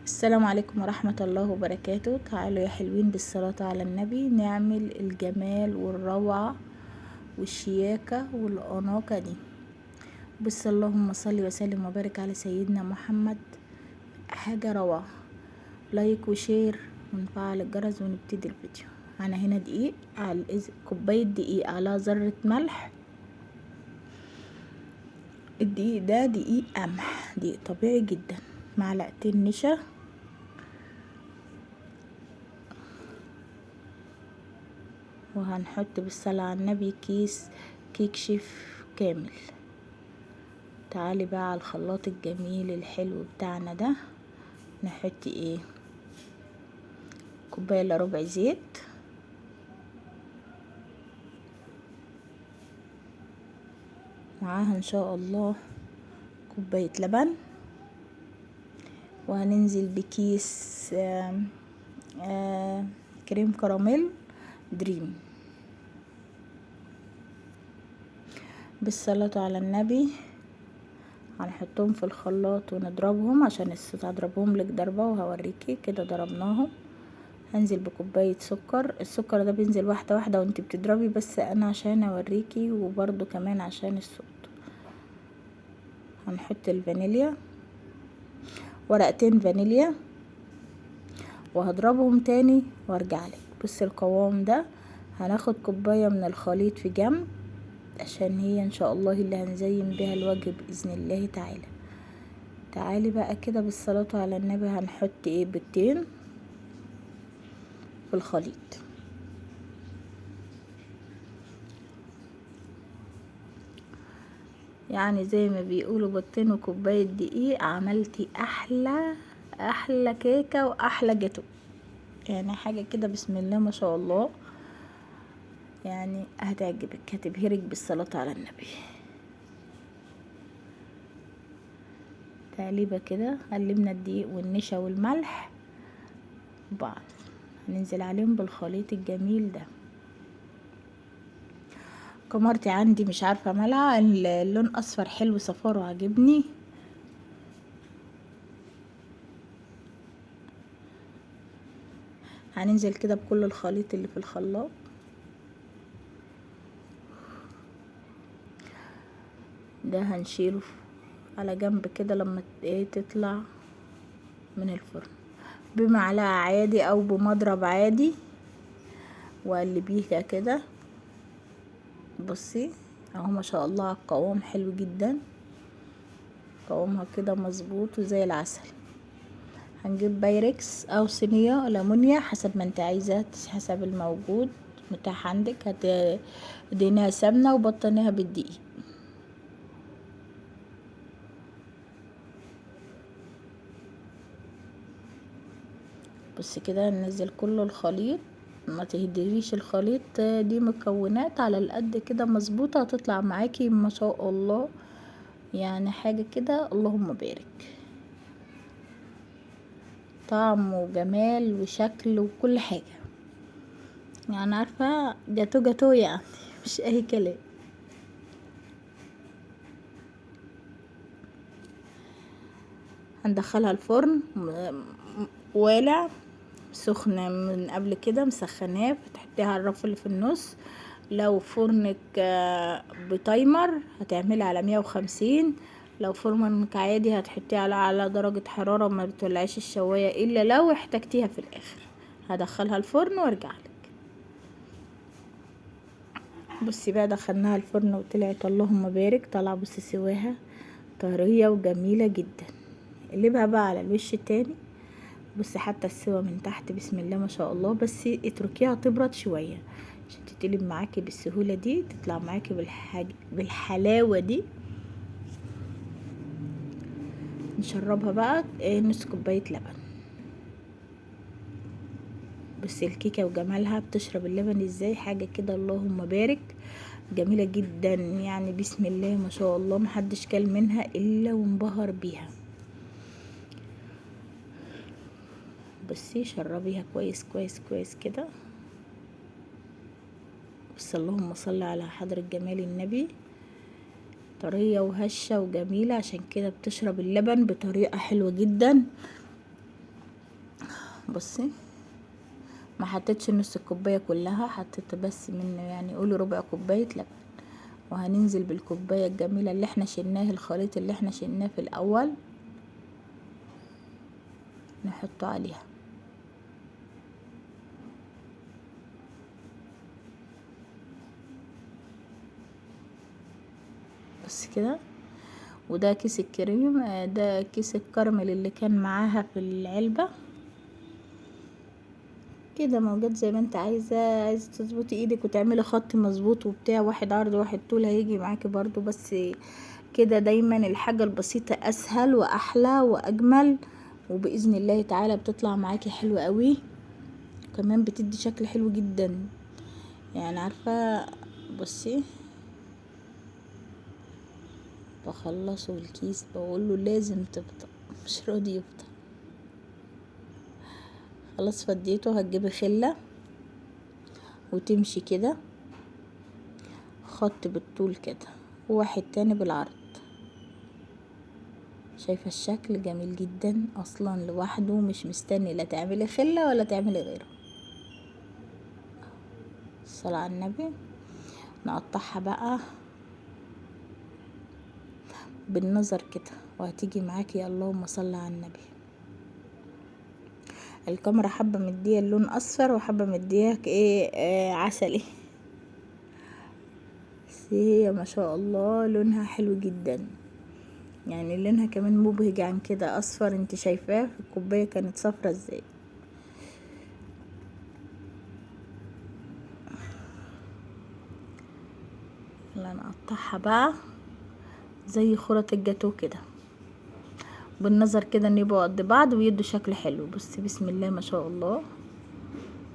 السلام عليكم ورحمة الله وبركاته. تعالوا يا حلوين بالصلاة على النبي نعمل الجمال والروعة والشياكة والأناقة دي. بس اللهم صل وسلم وبارك على سيدنا محمد. حاجة روعة. لايك وشير ونفعل الجرس ونبتدي الفيديو. انا هنا دقيق على كوباية دقيق على ذرة ملح. الدقيق ده دقيق قمح، دقيق طبيعي جدا. معلقتين نشا، وهنحط بالصلاة على النبي كيس كيك شيف كامل. تعالي بقى على الخلاط الجميل الحلو بتاعنا ده نحط كوباية الا ربع زيت، معاها ان شاء الله كوباية لبن، وهننزل بكيس كريم كراميل دريم. بالصلاة على النبي هنحطهم في الخلاط ونضربهم عشان الصوت. هضربهم لك ضربة وهوريكي كده ضربناهم. هنزل بكوباية سكر. السكر ده بينزل واحدة واحدة وانتي بتضربي، بس انا عشان اوريكي وبرضو كمان عشان الصوت. هنحط الفانيليا، ورقتين فانيليا، وهضربهم تاني وارجع لك. بصي القوام ده. هناخد كوباية من الخليط في جنب عشان هي ان شاء الله اللي هنزين بها الوجه باذن الله تعالى. تعالي بقى كده بالصلاة على النبي هنحط بيضتين في الخليط. يعني زي ما بيقولوا بيضتين وكوباية دقيق عملتي احلى كيكة واحلى جاتو. يعني حاجة كده بسم الله ما شاء الله، يعني هتعجبك هتبهرك بالصلاة على النبي. تقليبه كده. قلبنا الدقيق والنشا والملح بعض، هننزل عليهم بالخليط الجميل ده. كمرتي عندي مش عارفة مالها، اللون اصفر حلو صفاره عجبني. هننزل كده بكل الخليط اللي في الخلاط. ده هنشيله على جنب كده لما تطلع من الفرن بمعلقة عادي او بمضرب عادي، وقلبيها كده. بصي اهو ما شاء الله القوام حلو جدا، قوامها كده مظبوط وزي العسل. هنجيب بايركس او صينية ألمونيا حسب ما انت عايزة، حسب الموجود متاح عندك. هتدينها سمنة وبطنيها بالدقيق. بص كده ننزل كل الخليط. ما تهدريش الخليط، دي مكونات على القد كده مظبوطة، هتطلع معاكي ما شاء الله. يعني حاجة كده اللهم بارك، طعم وجمال وشكل وكل حاجة. يعني عارفة جاتو يعني مش اي كلام. هندخلها الفرن والع سخنة من قبل كده، مسخناه. فتحطيها على الرف اللي في النص. لو فرنك بتايمر هتعملي على 150. لو فرنك عادي هتحطيها على درجة حرارة ما بتولعيش الشواية الا لو احتجتيها في الاخر. هدخلها الفرن وارجعلك. بصي بقى دخلناها الفرن وطلعت اللهم بارك. طالعه بصي سواها طريه وجميله جدا. قلبها بقى على الوش التاني. بصي حتى السوا من تحت بسم الله ما شاء الله. بس اتركيها تبرد شويه عشان تتقلب معاكي بالسهوله دي، تطلع معاكي بالحلاوه دي. نشربها بقى نص كوبايه لبن. بصي الكيكه وجمالها بتشرب اللبن ازاي، حاجه كده اللهم بارك جميله جدا. يعني بسم الله ما شاء الله محدش كل منها الا وانبهر بيها. بصي شربيها كويس كويس كويس كده. بس اللهم صل على حضرة جمال النبي. طرية وهشة وجميلة، عشان كده بتشرب اللبن بطريقة حلوة جدا. بصي ما حطيتش نص الكوبايه كلها، حطيت بس منه يعني قولي ربع كوبايه لبن. وهننزل بالكوبايه الجميله اللي احنا شلناه، الخليط اللي احنا شلناه في الاول نحطه عليها. بس كده. وده كيس الكريم، ده كيس الكراميل اللي كان معاها في العلبة كده موجود زي ما انت عايزة تظبطي ايدك وتعملي خط مظبوط وبتاع، واحد عرض واحد طول هيجي معاكي برضو. بس كده دايما الحاجة البسيطة اسهل واحلى واجمل، وباذن الله تعالى بتطلع معاكي حلوة قوي، كمان بتدي شكل حلو جدا يعني. عارفة بصي بخلصه الكيس بقوله لازم تبطأ، مش راضي يبطأ. خلاص فديته. هتجيبي خلة وتمشي كده خط بالطول كده وواحد تاني بالعرض. شايفة الشكل جميل جدا اصلا لوحده، مش مستني لا تعملي خلة ولا تعملي غيره. الصلاة على النبي. نقطعها بقى بالنظر كده وهتيجي معاكي. اللهم صل على النبي. الكاميرا حبة مديه اللون اصفر وحبة مدياك عسلي، بس هي ما شاء الله لونها حلو جدا يعني، لونها كمان مبهج عن كده اصفر. انت شايفاه في الكوبايه كانت صفرة ازاي. يلا نقطعها بقى زي خرط الجاتو كده بالنظر كده، ان يبقوا قد بعض ويدوا شكل حلو. بس بسم الله ما شاء الله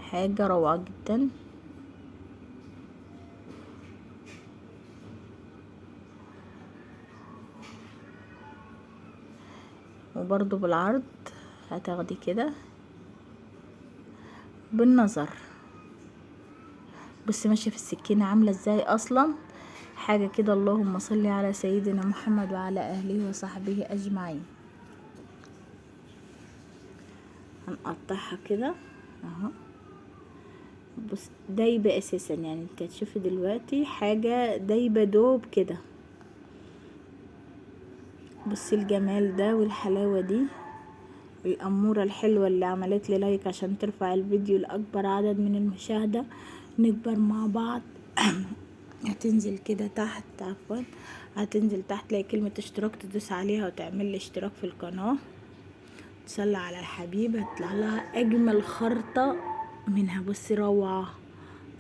حاجه روعه جدا. وبرضو بالعرض هتاخدي كده بالنظر. بس ماشيه في السكينه عامله ازاي اصلا حاجه كده. اللهم صل على سيدنا محمد وعلى اهله وصحبه اجمعين. هنقطعها كده اهو. بص دايبه اساسا يعني، انت هتشوفي دلوقتي حاجه دايبه دوب كده. بصي الجمال ده والحلاوه دي. الاموره الحلوه اللي عملت لي لايك عشان ترفع الفيديو لاكبر عدد من المشاهده، نكبر مع بعض. هتنزل كده تحت، عفوا هتنزل تحت تلاقي كلمه اشتراك، تدوس عليها وتعمل لي اشتراك في القناه. تصلي على الحبيب هتطلع لها اجمل خرطه منها. بصي روعه.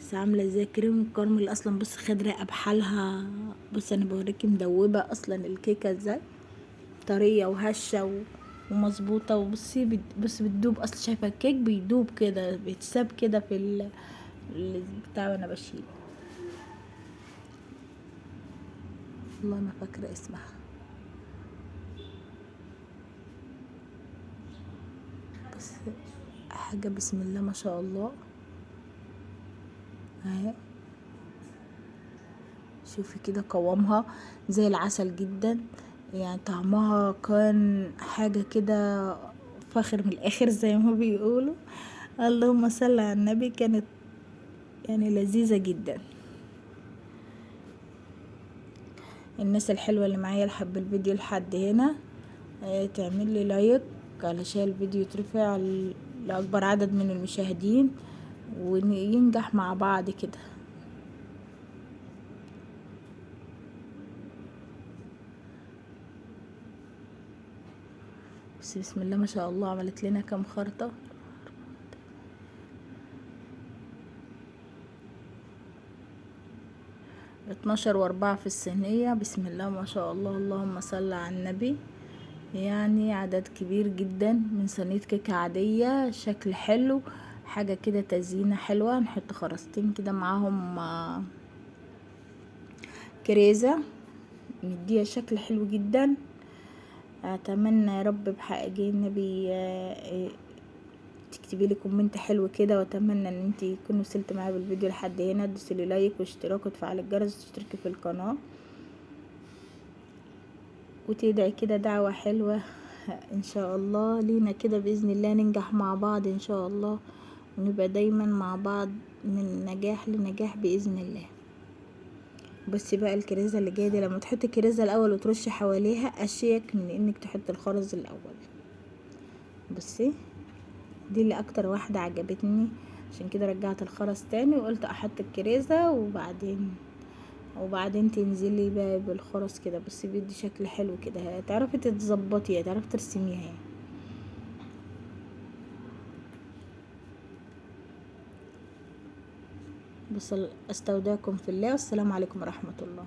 بس عامله ازاي كريم الكراميل اصلا. بص خد رقه بحالها. بص انا بوريكي مدوبه اصلا الكيكه ازاي طريه وهشه ومظبوطه. وبصي بصي بتدوب اصلا. شايفه الكيك بيدوب كده بيتساب كده في بتاع وانا بشيل. والله ما فاكره اسمها. بس حاجه بسم الله ما شاء الله اهي. شوفي كده قوامها زي العسل جدا يعني، طعمها كان حاجة كده فاخر من الاخر زي ما بيقولوا. اللهم صل على النبي. كانت يعني لذيذة جدا. الناس الحلوة اللي معايا اللي حب الفيديو لحد هنا تعمل لي لايك علشان الفيديو يترفع لأكبر عدد من المشاهدين وينجح مع بعض كده. بس بسم الله ما شاء الله عملت لنا كام خرطة. 12 و4 في الصينية. بسم الله ما شاء الله. اللهم صل على النبي. يعني عدد كبير جدا من صينية كيكة عادية، شكل حلو حاجة كده تزيينة حلوة. نحط خرزتين كده معاهم كريزة نديها شكل حلو جدا. اتمنى يا رب بحق النبي تكتبي لي كومنت حلو كده، واتمنى ان انت تكونوا وصلت معايا بالفيديو لحد هنا. تدوسي لي لايك واشتراك وتفعلي الجرس وتشتركي في القناه وتدعي كده دعوه حلوه ان شاء الله لينا كده باذن الله ننجح مع بعض ان شاء الله، ونبقى دايما مع بعض من نجاح لنجاح باذن الله. بصي بقى الكريزه اللي جايه دي، لما تحطي الكريزه الاول وترشي حواليها اشيك من انك تحطي الخرز الاول. بصي دي اللي اكتر واحده عجبتني، عشان كده رجعت الخرز تاني وقلت احط الكريزه وبعدين تنزلي بقى بالخرز كده. بس بيدي شكل حلو كده، تعرفي تتظبطي، تعرفي ترسميها يعني. بس استودعكم في الله، والسلام عليكم ورحمة الله.